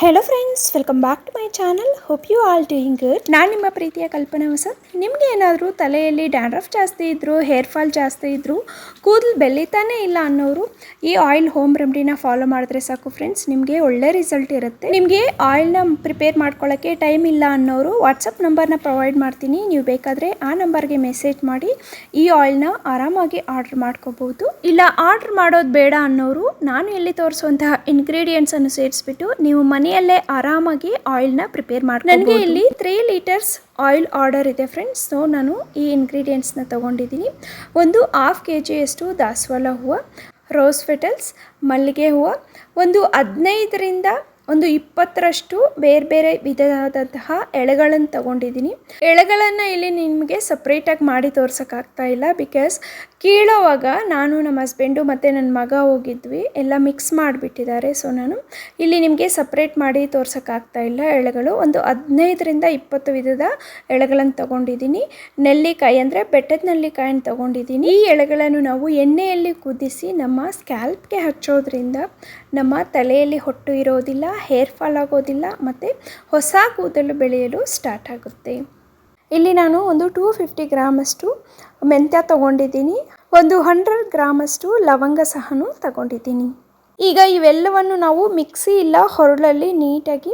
Hello friends, welcome back to my channel. Hope you all doing good. ನಾನು ನಿಮ್ಮ ಪ್ರೀತಿಯ ಕಲ್ಪನಾ ವಸಂತ್. ನಿಮಗೆ ಏನಾದರೂ ತಲೆಯಲ್ಲಿ ಡ್ಯಾಂಡ್ರಫ್ ಜಾಸ್ತಿ ಇದ್ದರೂ, ಹೇರ್ ಫಾಲ್ ಜಾಸ್ತಿ ಇದ್ದರೂ, ಕೂದಲು ಬೆಳೀತಾನೇ ಇಲ್ಲ ಅನ್ನೋರು ಈ ಆಯಿಲ್ ಹೋಮ್ ರೆಮಿಡಿನ ಫಾಲೋ ಮಾಡಿದ್ರೆ ಸಾಕು ಫ್ರೆಂಡ್ಸ್, ನಿಮಗೆ ಒಳ್ಳೆ ರಿಸಲ್ಟ್ ಇರುತ್ತೆ. ನಿಮಗೆ ಆಯಿಲ್ನ ಪ್ರಿಪೇರ್ ಮಾಡ್ಕೊಳ್ಳೋಕ್ಕೆ ಟೈಮ್ ಇಲ್ಲ ಅನ್ನೋರು ವಾಟ್ಸಪ್ ನಂಬರ್ನ ಪ್ರೊವೈಡ್ ಮಾಡ್ತೀನಿ. ನೀವು ಬೇಕಾದರೆ ಆ ನಂಬರ್ಗೆ ಮೆಸೇಜ್ ಮಾಡಿ ಈ ಆಯಿಲ್ನ ಆರಾಮಾಗಿ ಆರ್ಡರ್ ಮಾಡ್ಕೋಬಹುದು. ಇಲ್ಲ ಆರ್ಡರ್ ಮಾಡೋದು ಬೇಡ ಅನ್ನೋರು ನಾನು ಇಲ್ಲಿ ತೋರಿಸುವಂತಹ ಇಂಗ್ರೀಡಿಯೆಂಟ್ಸನ್ನು ಸೇರಿಸ್ಬಿಟ್ಟು ನೀವು ಮನೆಯಲ್ಲೇ ಆರಾಮಾಗಿ ಆಯಿಲ್ನ ಪ್ರಿಪೇರ್ ಮಾಡಿ. ನನಗೆ ಇಲ್ಲಿ 3 ಲೀಟರ್ಸ್ ಆಯಿಲ್ ಆರ್ಡರ್ ಇದೆ ಫ್ರೆಂಡ್ಸ್. ಸೊ ನಾನು ಈ ಇಂಗ್ರೀಡಿಯೆಂಟ್ಸ್ನ ತೊಗೊಂಡಿದ್ದೀನಿ. ಒಂದು 1/2 kg ದಾಸವಾಳ ಹೂವು, ರೋಸ್ ಪೆಟಲ್ಸ್, ಮಲ್ಲಿಗೆ ಹೂವು, ಒಂದು 15ರಿಂದ 20ರಷ್ಟು ಬೇರೆ ಬೇರೆ ವಿಧವಾದಂತಹ ಎಳೆಗಳನ್ನು ತೊಗೊಂಡಿದ್ದೀನಿ. ಎಳೆಗಳನ್ನು ಇಲ್ಲಿ ನಿಮಗೆ ಸಪ್ರೇಟಾಗಿ ಮಾಡಿ ತೋರ್ಸೋಕ್ಕಾಗ್ತಾ ಇಲ್ಲ, ಬಿಕಾಸ್ ಕೀಳೋವಾಗ ನಾನು ನಮ್ಮ ಹಸ್ಬೆಂಡು ಮತ್ತು ನನ್ನ ಮಗ ಹೋಗಿದ್ವಿ, ಎಲ್ಲ ಮಿಕ್ಸ್ ಮಾಡಿಬಿಟ್ಟಿದ್ದಾರೆ. ಸೊ ನಾನು ಇಲ್ಲಿ ನಿಮಗೆ ಸಪ್ರೇಟ್ ಮಾಡಿ ತೋರ್ಸೋಕ್ಕಾಗ್ತಾ ಇಲ್ಲ. ಎಳೆಗಳು ಒಂದು 15ರಿಂದ 20 ವಿಧದ ಎಳೆಗಳನ್ನು ತೊಗೊಂಡಿದ್ದೀನಿ. ನೆಲ್ಲಿಕಾಯಿ ಅಂದರೆ ಬೆಟ್ಟದ ನೆಲ್ಲಿಕಾಯನ್ನು ತೊಗೊಂಡಿದ್ದೀನಿ. ಈ ಎಳೆಗಳನ್ನು ನಾವು ಎಣ್ಣೆಯಲ್ಲಿ ಕುದಿಸಿ ನಮ್ಮ ಸ್ಕ್ಯಾಲ್ಪ್ಗೆ ಹಚ್ಚೋದ್ರಿಂದ ನಮ್ಮ ತಲೆಯಲ್ಲಿ ಹೊಟ್ಟು ಇರೋದಿಲ್ಲ, ಹೇರ್ ಫಾಲ್ ಆಗೋದಿಲ್ಲ ಮತ್ತು ಹೊಸ ಕೂದಲು ಬೆಳೆಯಲು ಸ್ಟಾರ್ಟ್ ಆಗುತ್ತೆ. ಇಲ್ಲಿ ನಾನು ಒಂದು 250 ಗ್ರಾಮಷ್ಟು ಮೆಂತ್ಯ ತೊಗೊಂಡಿದ್ದೀನಿ. ಒಂದು 100 ಗ್ರಾಮಷ್ಟು ಲವಂಗ ಸಹನೂ ತಗೊಂಡಿದ್ದೀನಿ. ಈಗ ಇವೆಲ್ಲವನ್ನು ನಾವು ಮಿಕ್ಸಿ ಇಲ್ಲ ಹೊರಳಲ್ಲಿ ನೀಟಾಗಿ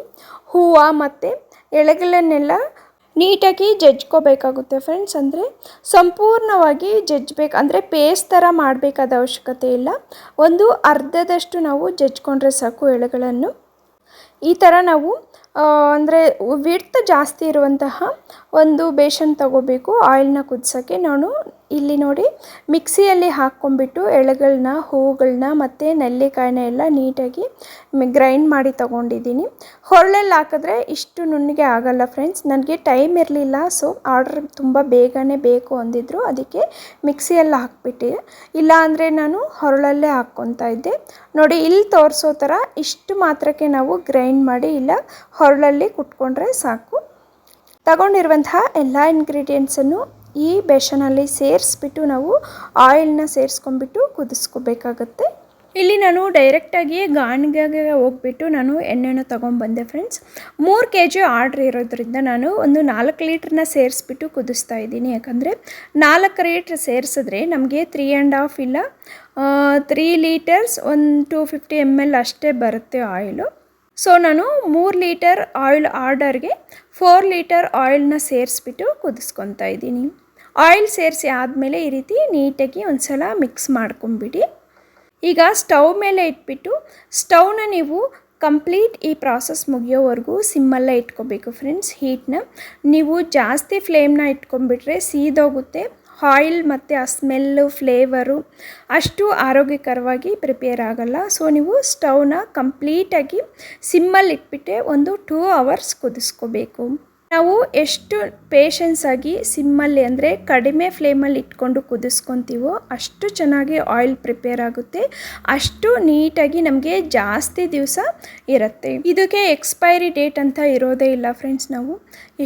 ಹೂವು ಮತ್ತು ಎಳೆಗಳನ್ನೆಲ್ಲ ನೀಟಾಗಿ ಜಜ್ಕೋಬೇಕಾಗುತ್ತೆ ಫ್ರೆಂಡ್ಸ್. ಅಂದರೆ ಸಂಪೂರ್ಣವಾಗಿ ಜಜ್ಬೇಕು, ಅಂದರೆ ಪೇಸ್ಟ್ ಥರ ಮಾಡಬೇಕಾದ ಅವಶ್ಯಕತೆ ಇಲ್ಲ. ಒಂದು ಅರ್ಧದಷ್ಟು ನಾವು ಜಜ್ಕೊಂಡ್ರೆ ಸಾಕು ಎಳೆಗಳನ್ನು. ಈ ಥರ ನಾವು ಅಂದರೆ ವಿಡ್ತ್ ಜಾಸ್ತಿ ಇರುವಂತಹ ಒಂದು ಬೇಷನ್ ತಗೋಬೇಕು ಆಯಿಲ್ನ ಕುದಿಸೋಕ್ಕೆ. ನಾನು ಇಲ್ಲಿ ನೋಡಿ ಮಿಕ್ಸಿಯಲ್ಲಿ ಹಾಕ್ಕೊಂಡ್ಬಿಟ್ಟು ಎಳೆಗಳನ್ನ, ಹೂವುಗಳನ್ನ ಮತ್ತು ನೆಲ್ಲಿಕಾಯಿನ ಎಲ್ಲ ನೀಟಾಗಿ ಗ್ರೈಂಡ್ ಮಾಡಿ ತೊಗೊಂಡಿದ್ದೀನಿ. ಹೊರಳಲ್ಲಿ ಹಾಕಿದ್ರೆ ಇಷ್ಟು ನುಣ್ಣಗೆ ಆಗಲ್ಲ ಫ್ರೆಂಡ್ಸ್. ನನಗೆ ಟೈಮ್ ಇರಲಿಲ್ಲ, ಸೊ ಆರ್ಡ್ರ್ ತುಂಬ ಬೇಗನೆ ಬೇಕು ಅಂದಿದ್ರು, ಅದಕ್ಕೆ ಮಿಕ್ಸಿಯಲ್ಲಿ ಹಾಕ್ಬಿಟ್ಟೆ. ಇಲ್ಲ ಅಂದರೆ ನಾನು ಹೊರಳಲ್ಲೇ ಹಾಕ್ಕೊತಾ ಇದ್ದೆ. ನೋಡಿ ಇಲ್ಲಿ ತೋರಿಸೋ ಥರ ಇಷ್ಟು ಮಾತ್ರಕ್ಕೆ ನಾವು ಗ್ರೈಂಡ್ ಮಾಡಿ ಇಲ್ಲ ಹೊರಳಲ್ಲಿ ಕುಟ್ಕೊಂಡ್ರೆ ಸಾಕು. ತಗೊಂಡಿರುವಂತಹ ಎಲ್ಲ ಇಂಗ್ರೀಡಿಯೆಂಟ್ಸನ್ನು ಈ ಬೇಷನಲ್ಲಿ ಸೇರಿಸ್ಬಿಟ್ಟು ನಾವು ಆಯಿಲ್ನ ಸೇರಿಸ್ಕೊಂಡ್ಬಿಟ್ಟು ಕುದಿಸ್ಕೋಬೇಕಾಗತ್ತೆ. ಇಲ್ಲಿ ನಾನು ಡೈರೆಕ್ಟಾಗಿ ಗಾಣಿಗೆಗೆ ಹೋಗ್ಬಿಟ್ಟು ನಾನು ಎಣ್ಣೆನ ತೊಗೊಂಡ್ಬಂದೆ ಫ್ರೆಂಡ್ಸ್. 3 kg ಆರ್ಡ್ರ್ ಇರೋದ್ರಿಂದ ನಾನು ಒಂದು 4 ಲೀಟ್ರನ್ನ ಸೇರಿಸ್ಬಿಟ್ಟು ಕುದಿಸ್ತಾ ಇದ್ದೀನಿ. ಯಾಕಂದರೆ 4 ಲೀಟ್ರ್ ಸೇರಿಸಿದ್ರೆ ನಮಗೆ 3.5 ಇಲ್ಲ 3 ಲೀಟರ್ಸ್ 250 ml ಅಷ್ಟೇ ಬರುತ್ತೆ ಆಯಿಲು. ಸೊ ನಾನು 3 ಲೀಟರ್ ಆಯಿಲ್ ಆರ್ಡರ್ಗೆ 4 ಲೀಟರ್ ಆಯಿಲ್ನ ಸೇರಿಸ್ಬಿಟ್ಟು ಕುದಿಸ್ಕೊತಾ ಇದ್ದೀನಿ. ಆಯಿಲ್ ಸೇರಿಸಿ ಆದಮೇಲೆ ಈ ರೀತಿ ನೀಟಾಗಿ ಒಂದು ಸಲ ಮಿಕ್ಸ್ ಮಾಡ್ಕೊಂಬಿಡಿ. ಈಗ ಸ್ಟವ್ ಮೇಲೆ ಇಟ್ಬಿಟ್ಟು ಸ್ಟವ್ನ ನೀವು ಕಂಪ್ಲೀಟ್ ಈ ಪ್ರಾಸೆಸ್ ಮುಗಿಯೋವರೆಗೂ ಸಿಮ್ಮಲ್ಲೇ ಇಟ್ಕೋಬೇಕು ಫ್ರೆಂಡ್ಸ್. ಹೀಟ್ನ ನೀವು ಜಾಸ್ತಿ ಫ್ಲೇಮ್ನ ಇಟ್ಕೊಂಡ್ಬಿಟ್ರೆ ಸೀದೋಗುತ್ತೆ. ಆಯಿಲ್ ಮತ್ತು ಆ ಸ್ಮೆಲ್ಲು, ಫ್ಲೇವರು ಅಷ್ಟು ಆರೋಗ್ಯಕರವಾಗಿ ಪ್ರಿಪೇರ್ ಆಗೋಲ್ಲ. ಸೊ ನೀವು ಸ್ಟವ್ನ ಕಂಪ್ಲೀಟಾಗಿ ಸಿಮ್ಮಲ್ಲಿ ಇಟ್ಬಿಟ್ಟೆ ಒಂದು 2 ಅವರ್ಸ್ ಕುದಿಸ್ಕೋಬೇಕು. ನಾವು ಎಷ್ಟು ಪೇಷನ್ಸಾಗಿ ಸಿಮ್ಮಲ್ಲಿ ಅಂದರೆ ಕಡಿಮೆ ಫ್ಲೇಮಲ್ಲಿ ಇಟ್ಕೊಂಡು ಕುದಿಸ್ಕೊತೀವೋ ಅಷ್ಟು ಚೆನ್ನಾಗಿ ಆಯಿಲ್ ಪ್ರಿಪೇರ್ ಆಗುತ್ತೆ, ಅಷ್ಟು ನೀಟಾಗಿ ನಮಗೆ ಜಾಸ್ತಿ ದಿವಸ ಇರುತ್ತೆ. ಇದಕ್ಕೆ ಎಕ್ಸ್ಪೈರಿ ಡೇಟ್ ಅಂತ ಇರೋದೇ ಇಲ್ಲ ಫ್ರೆಂಡ್ಸ್. ನಾವು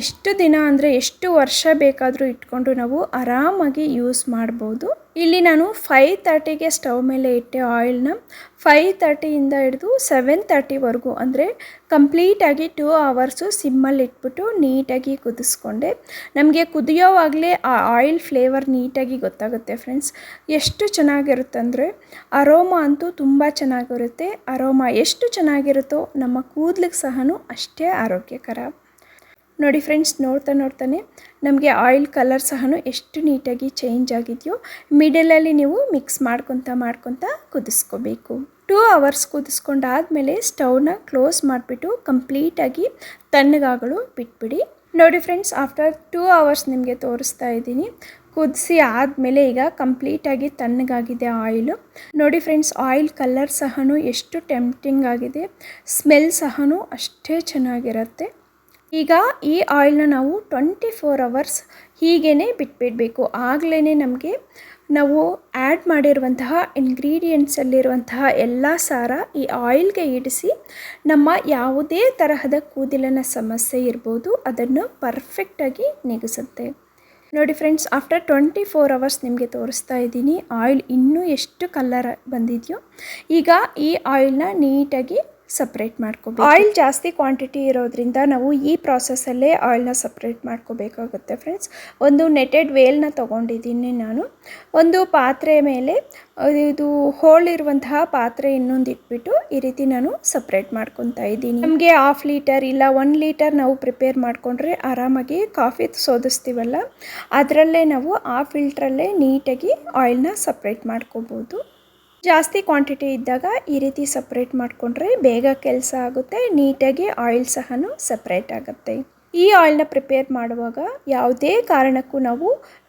ಎಷ್ಟು ದಿನ ಅಂದರೆ ಎಷ್ಟು ವರ್ಷ ಬೇಕಾದರೂ ಇಟ್ಕೊಂಡು ನಾವು ಆರಾಮಾಗಿ ಯೂಸ್ ಮಾಡ್ಬೋದು. ಇಲ್ಲಿ ನಾನು 5:30ಗೆ ಸ್ಟವ್ ಮೇಲೆ ಇಟ್ಟೆ ಆಯಿಲ್ನ. 5:30ಇಂದ ಹಿಡಿದು 7:30ವರೆಗೂ ಅಂದರೆ ಕಂಪ್ಲೀಟಾಗಿ 2 ಅವರ್ಸು ಸಿಮ್ಮಲ್ಲಿ ಇಟ್ಬಿಟ್ಟು ನೀಟಾಗಿ ಕುದಿಸ್ಕೊಂಡೆ. ನಮಗೆ ಕುದಿಯೋವಾಗಲೇ ಆ ಆಯಿಲ್ ಫ್ಲೇವರ್ ನೀಟಾಗಿ ಗೊತ್ತಾಗುತ್ತೆ ಫ್ರೆಂಡ್ಸ್. ಎಷ್ಟು ಚೆನ್ನಾಗಿರುತ್ತೆ ಅಂದರೆ ಅರೋಮಾ ಅಂತೂ ತುಂಬ ಚೆನ್ನಾಗಿರುತ್ತೆ. ಅರೋಮಾ ಎಷ್ಟು ಚೆನ್ನಾಗಿರುತ್ತೋ ನಮ್ಮ ಕೂದಲಿಗೆ ಸಹನೂ ಅಷ್ಟೇ ಆರೋಗ್ಯಕರ. ನೋಡಿ ಫ್ರೆಂಡ್ಸ್, ನೋಡ್ತಾನೆ ನಮಗೆ ಆಯಿಲ್ ಕಲರ್ ಸಹನೂ ಎಷ್ಟು ನೀಟಾಗಿ ಚೇಂಜ್ ಆಗಿದೆಯೋ. ಮಿಡಲಲ್ಲಿ ನೀವು ಮಿಕ್ಸ್ ಮಾಡ್ಕೊತಾ ಕುದಿಸ್ಕೋಬೇಕು. 2 ಅವರ್ಸ್ ಕುದಿಸ್ಕೊಂಡಾದಮೇಲೆ ಸ್ಟವ್ನ ಕ್ಲೋಸ್ ಮಾಡಿಬಿಟ್ಟು ಕಂಪ್ಲೀಟಾಗಿ ತಣ್ಣಗಾಗಲು ಬಿಟ್ಬಿಡಿ. ನೋಡಿ ಫ್ರೆಂಡ್ಸ್, ಆಫ್ಟರ್ 2 ಅವರ್ಸ್ ನಿಮಗೆ ತೋರಿಸ್ತಾ ಇದ್ದೀನಿ. ಕುದಿಸಿ ಆದಮೇಲೆ ಈಗ ಕಂಪ್ಲೀಟಾಗಿ ತಣ್ಣಗಾಗಿದೆ ಆಯಿಲು. ನೋಡಿ ಫ್ರೆಂಡ್ಸ್, ಆಯಿಲ್ ಕಲರ್ ಸಹನೂ ಎಷ್ಟು ಟೆಂಪ್ಟಿಂಗ್ ಆಗಿದೆ, ಸ್ಮೆಲ್ ಸಹನೂ ಅಷ್ಟೇ ಚೆನ್ನಾಗಿರುತ್ತೆ. ಈಗ ಈ ಆಯಿಲ್ನ ನಾವು 24 ಅವರ್ಸ್ ಹೀಗೇ ಬಿಟ್ಬಿಡಬೇಕು. ಆಗಲೇ ನಮಗೆ ನಾವು ಆ್ಯಡ್ ಮಾಡಿರುವಂತಹ ಇಂಗ್ರೀಡಿಯೆಂಟ್ಸಲ್ಲಿರುವಂತಹ ಎಲ್ಲ ಸಾರ ಈ ಆಯಿಲ್ಗೆ ಇಡಿಸಿ ನಮ್ಮ ಯಾವುದೇ ತರಹದ ಕೂದಲಿನ ಸಮಸ್ಯೆ ಇರ್ಬೋದು ಅದನ್ನು ಪರ್ಫೆಕ್ಟಾಗಿ ನೆಗೆಸುತ್ತೆ. ನೋಡಿ ಫ್ರೆಂಡ್ಸ್, ಆಫ್ಟರ್ 24 ಅವರ್ಸ್ ನಿಮಗೆ ತೋರಿಸ್ತಾ ಇದ್ದೀನಿ. ಆಯಿಲ್ ಇನ್ನೂ ಎಷ್ಟು ಕಲರ್ ಬಂದಿದೆಯೋ. ಈಗ ಈ ಆಯಿಲ್ನ ನೀಟಾಗಿ ಸಪ್ರೇಟ್ ಮಾಡ್ಕೋಬೇಕು. ಆಯಿಲ್ ಜಾಸ್ತಿ ಕ್ವಾಂಟಿಟಿ ಇರೋದ್ರಿಂದ ನಾವು ಈ ಪ್ರಾಸೆಸ್ಸಲ್ಲೇ ಆಯಿಲ್ನ ಸಪ್ರೇಟ್ ಮಾಡ್ಕೋಬೇಕಾಗುತ್ತೆ ಫ್ರೆಂಡ್ಸ್. ಒಂದು ನೆಟೆಡ್ ವೇಲ್ನ ತೊಗೊಂಡಿದ್ದೀನಿ ನಾನು. ಒಂದು ಪಾತ್ರೆ ಮೇಲೆ ಇದು ಹೋಲ್ ಇರುವಂತಹ ಪಾತ್ರೆ ಇನ್ನೊಂದು ಇಟ್ಬಿಟ್ಟು ಈ ರೀತಿ ನಾನು ಸಪ್ರೇಟ್ ಮಾಡ್ಕೊತಾ ಇದ್ದೀನಿ. ನಮಗೆ 1/2 ಲೀಟರ್ ಇಲ್ಲ 1 ಲೀಟರ್ ನಾವು ಪ್ರಿಪೇರ್ ಮಾಡಿಕೊಂಡ್ರೆ ಆರಾಮಾಗಿ ಕಾಫಿ ಸೋದಿಸ್ತೀವಲ್ಲ ಅದರಲ್ಲೇ ನಾವು ಆ ಫಿಲ್ಟ್ರಲ್ಲೇ ನೀಟಾಗಿ ಆಯಿಲ್ನ ಸಪ್ರೇಟ್ ಮಾಡ್ಕೋಬೋದು. ಜಾಸ್ತಿ ಕ್ವಾಂಟಿಟಿ ಇದ್ದಾಗ ಈ ರೀತಿ ಸಪ್ರೇಟ್ ಮಾಡಿಕೊಂಡ್ರೆ ಬೇಗ ಕೆಲಸ ಆಗುತ್ತೆ, ನೀಟಾಗಿ ಆಯಿಲ್ ಸಹ ಸಪ್ರೇಟ್ ಆಗುತ್ತೆ. ಈ ಆಯಿಲ್ನ ಪ್ರಿಪೇರ್ ಮಾಡುವಾಗ ಯಾವುದೇ ಕಾರಣಕ್ಕೂ ನಾವು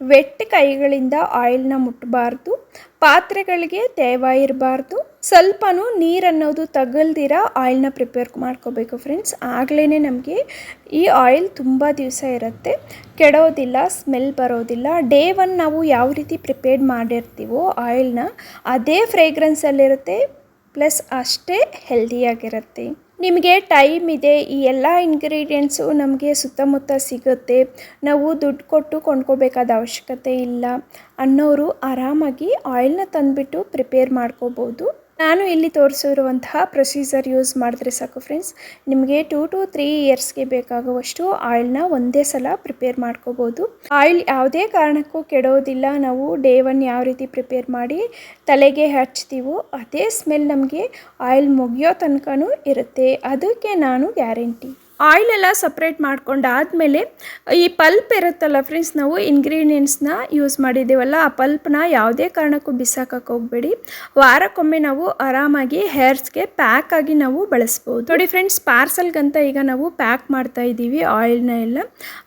ವೆಟ್ ಕೈಗಳಿಂದ ಆಯಿಲ್ನ ಮುಟ್ಟಬಾರ್ದು, ಪಾತ್ರೆಗಳಿಗೆ ತೇವ ಇರಬಾರ್ದು, ಸ್ವಲ್ಪನೂ ನೀರನ್ನೋದು ತಗಲ್ದಿರ ಆಯಿಲ್ನ ಪ್ರಿಪೇರ್ ಮಾಡ್ಕೋಬೇಕು ಫ್ರೆಂಡ್ಸ್. ಆಗಲೇ ನಮಗೆ ಈ ಆಯಿಲ್ ತುಂಬ ದಿವಸ ಇರುತ್ತೆ, ಕೆಡೋದಿಲ್ಲ, ಸ್ಮೆಲ್ ಬರೋದಿಲ್ಲ. ಡೇ 1 ನಾವು ಯಾವ ರೀತಿ ಪ್ರಿಪೇರ್ ಮಾಡಿರ್ತೀವೋ ಆಯಿಲ್ನ ಅದೇ ಫ್ರೇಗ್ರೆನ್ಸಲ್ಲಿರುತ್ತೆ, ಪ್ಲಸ್ ಅಷ್ಟೇ ಹೆಲ್ದಿಯಾಗಿರುತ್ತೆ. ನಿಮಗೆ ಟೈಮ್ ಇದೆ, ಈ ಎಲ್ಲ ಇಂಗ್ರೀಡಿಯೆಂಟ್ಸು ನಮಗೆ ಸುತ್ತಮುತ್ತ ಸಿಗುತ್ತೆ, ನಾವು ದುಡ್ಡು ಕೊಟ್ಟು ಕೊಂಡ್ಕೋಬೇಕಾದ ಅವಶ್ಯಕತೆ ಇಲ್ಲ ಅನ್ನೋರು ಆರಾಮಾಗಿ ಆಯಿಲ್ನ ತಂದುಬಿಟ್ಟು ಪ್ರಿಪೇರ್ ಮಾಡ್ಕೋಬೋದು. ನಾನು ಇಲ್ಲಿ ತೋರಿಸಿರುವಂತಹ ಪ್ರೊಸೀಜರ್ ಯೂಸ್ ಮಾಡಿದ್ರೆ ಸಾಕು ಫ್ರೆಂಡ್ಸ್, ನಿಮಗೆ 2 to 3 ಇಯರ್ಸ್ಗೆ ಬೇಕಾಗುವಷ್ಟು ಆಯಿಲ್ನ ಒಂದೇ ಸಲ ಪ್ರಿಪೇರ್ ಮಾಡ್ಕೋಬೋದು. ಆಯಿಲ್ ಯಾವುದೇ ಕಾರಣಕ್ಕೂ ಕೆಡೋದಿಲ್ಲ. ನಾವು ಡೇ 1 ಯಾವ ರೀತಿ ಪ್ರಿಪೇರ್ ಮಾಡಿ ತಲೆಗೆ ಹಚ್ತೀವೋ ಅದೇ ಸ್ಮೆಲ್ ನಮಗೆ ಆಯಿಲ್ ಮುಗಿಯೋ ತನಕನೂ ಇರುತ್ತೆ, ಅದಕ್ಕೆ ನಾನು ಗ್ಯಾರಂಟಿ. ಆಯಿಲೆಲ್ಲ ಸಪ್ರೇಟ್ ಮಾಡ್ಕೊಂಡಾದಮೇಲೆ ಈ ಪಲ್ಪ್ ಇರುತ್ತಲ್ಲ ಫ್ರೆಂಡ್ಸ್, ನಾವು ಇಂಗ್ರೀಡಿಯೆಂಟ್ಸ್ನ ಯೂಸ್ ಮಾಡಿದ್ದೀವಲ್ಲ ಆ ಪಲ್ಪ್ನ ಯಾವುದೇ ಕಾರಣಕ್ಕೂ ಬಿಸಾಕಕ್ಕೆ ಹೋಗಬೇಡಿ. ವಾರಕ್ಕೊಮ್ಮೆ ನಾವು ಆರಾಮಾಗಿ ಹೇರ್ಸ್ಗೆ ಪ್ಯಾಕ್ ಆಗಿ ನಾವು ಬಳಸ್ಬೋದು. ನೋಡಿ ಫ್ರೆಂಡ್ಸ್, ಪಾರ್ಸಲ್ಗಂತ ಈಗ ನಾವು ಪ್ಯಾಕ್ ಮಾಡ್ತಾ ಇದ್ದೀವಿ ಆಯಿಲ್ನ ಎಲ್ಲ.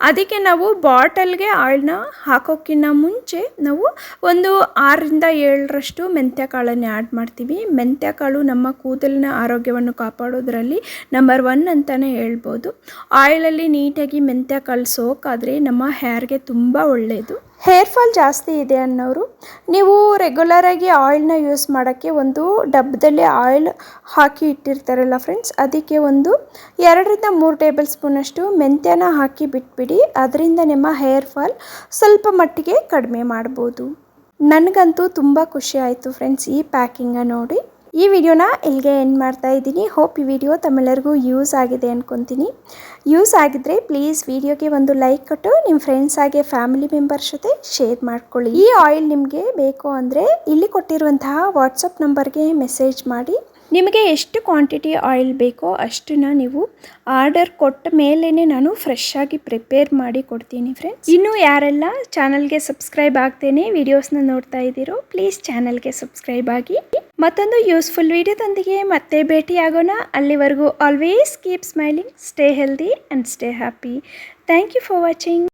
ಅದಕ್ಕೆ ನಾವು ಬಾಟಲ್ಗೆ ಆಯಿಲ್ನ ಹಾಕೋಕ್ಕಿಂತ ಮುಂಚೆ ನಾವು ಒಂದು 6ರಿಂದ 7ರಷ್ಟು ಮೆಂತ್ಯ ಕಾಳನ್ನು ಆ್ಯಡ್ ಮಾಡ್ತೀವಿ. ಮೆಂತ್ಯ ಕಾಳು ನಮ್ಮ ಕೂದಲಿನ ಆರೋಗ್ಯವನ್ನು ಕಾಪಾಡೋದ್ರಲ್ಲಿ ನಂಬರ್ 1 ಅಂತಲೇ ಹೇಳ್ಬೋದು. ಆಯಿಲಲ್ಲಿ ನೀಟಾಗಿ ಮೆಂತ್ಯ ಕಾಳು ಸೋಕಾದರೆ ನಮ್ಮ ಹೇರ್ಗೆ ತುಂಬ ಒಳ್ಳೆಯದು. ಹೇರ್ ಫಾಲ್ ಜಾಸ್ತಿ ಇದೆ ಅನ್ನೋರು ನೀವು ರೆಗ್ಯುಲರಾಗಿ ಆಯಿಲ್ನ ಯೂಸ್ ಮಾಡೋಕ್ಕೆ ಒಂದು ಡಬ್ಬದಲ್ಲಿ ಆಯಿಲ್ ಹಾಕಿ ಇಟ್ಟಿರ್ತಾರಲ್ಲ ಫ್ರೆಂಡ್ಸ್, ಅದಕ್ಕೆ ಒಂದು 2ರಿಂದ 3 ಟೇಬಲ್ ಸ್ಪೂನಷ್ಟು ಮೆಂತ್ಯನ ಹಾಕಿ ಬಿಟ್ಬಿಡಿ. ಅದರಿಂದ ನಿಮ್ಮ ಹೇರ್ ಫಾಲ್ ಸ್ವಲ್ಪ ಮಟ್ಟಿಗೆ ಕಡಿಮೆ ಮಾಡ್ಬೋದು. ನನಗಂತೂ ತುಂಬ ಖುಷಿ ಆಯಿತು ಫ್ರೆಂಡ್ಸ್ ಈ ಪ್ಯಾಕಿಂಗ ನೋಡಿ. ಈ ವಿಡಿಯೋನ ಇಲ್ಲಿಗೆ ಎಂಡ್ ಮಾಡ್ತಾ ಇದ್ದೀನಿ. ಹೋಪ್ ಈ ವಿಡಿಯೋ ತಮ್ಮೆಲ್ಲರಿಗೂ ಯೂಸ್ ಆಗಿದೆ ಅಂದ್ಕೊತೀನಿ. ಯೂಸ್ ಆಗಿದ್ದರೆ ಪ್ಲೀಸ್ ವಿಡಿಯೋಗೆ ಒಂದು ಲೈಕ್ ಕೊಟ್ಟು ನಿಮ್ಮ ಫ್ರೆಂಡ್ಸ್ ಹಾಗೆ ಫ್ಯಾಮಿಲಿ ಮೆಂಬರ್ಸ್ ಜೊತೆ ಶೇರ್ ಮಾಡ್ಕೊಳ್ಳಿ. ಈ ಆಯಿಲ್ ನಿಮಗೆ ಬೇಕು ಅಂದರೆ ಇಲ್ಲಿ ಕೊಟ್ಟಿರುವಂತಹ ವಾಟ್ಸಪ್ ನಂಬರ್ಗೆ ಮೆಸೇಜ್ ಮಾಡಿ. ನಿಮಗೆ ಎಷ್ಟು ಕ್ವಾಂಟಿಟಿ ಆಯಿಲ್ ಬೇಕೋ ಅಷ್ಟನ್ನು ನೀವು ಆರ್ಡರ್ ಕೊಟ್ಟ ಮೇಲೇ ನಾನು ಫ್ರೆಶ್ ಆಗಿ ಪ್ರಿಪೇರ್ ಮಾಡಿ ಕೊಡ್ತೀನಿ ಫ್ರೆಂಡ್ಸ್. ಇನ್ನೂ ಯಾರೆಲ್ಲ ಚಾನಲ್ಗೆ ಸಬ್ಸ್ಕ್ರೈಬ್ ಆಗ್ತೇನೆ ವಿಡಿಯೋಸ್ನ ನೋಡ್ತಾ ಇದ್ದೀರೋ ಪ್ಲೀಸ್ ಚಾನಲ್ಗೆ ಸಬ್ಸ್ಕ್ರೈಬ್ ಆಗಿ. ಮತ್ತೊಂದು ಯೂಸ್ಫುಲ್ ವಿಡಿಯೋದೊಂದಿಗೆ ಮತ್ತೆ ಭೇಟಿಯಾಗೋಣ. ಅಲ್ಲಿವರೆಗೂ always keep smiling, stay healthy and stay happy. Thank you for watching.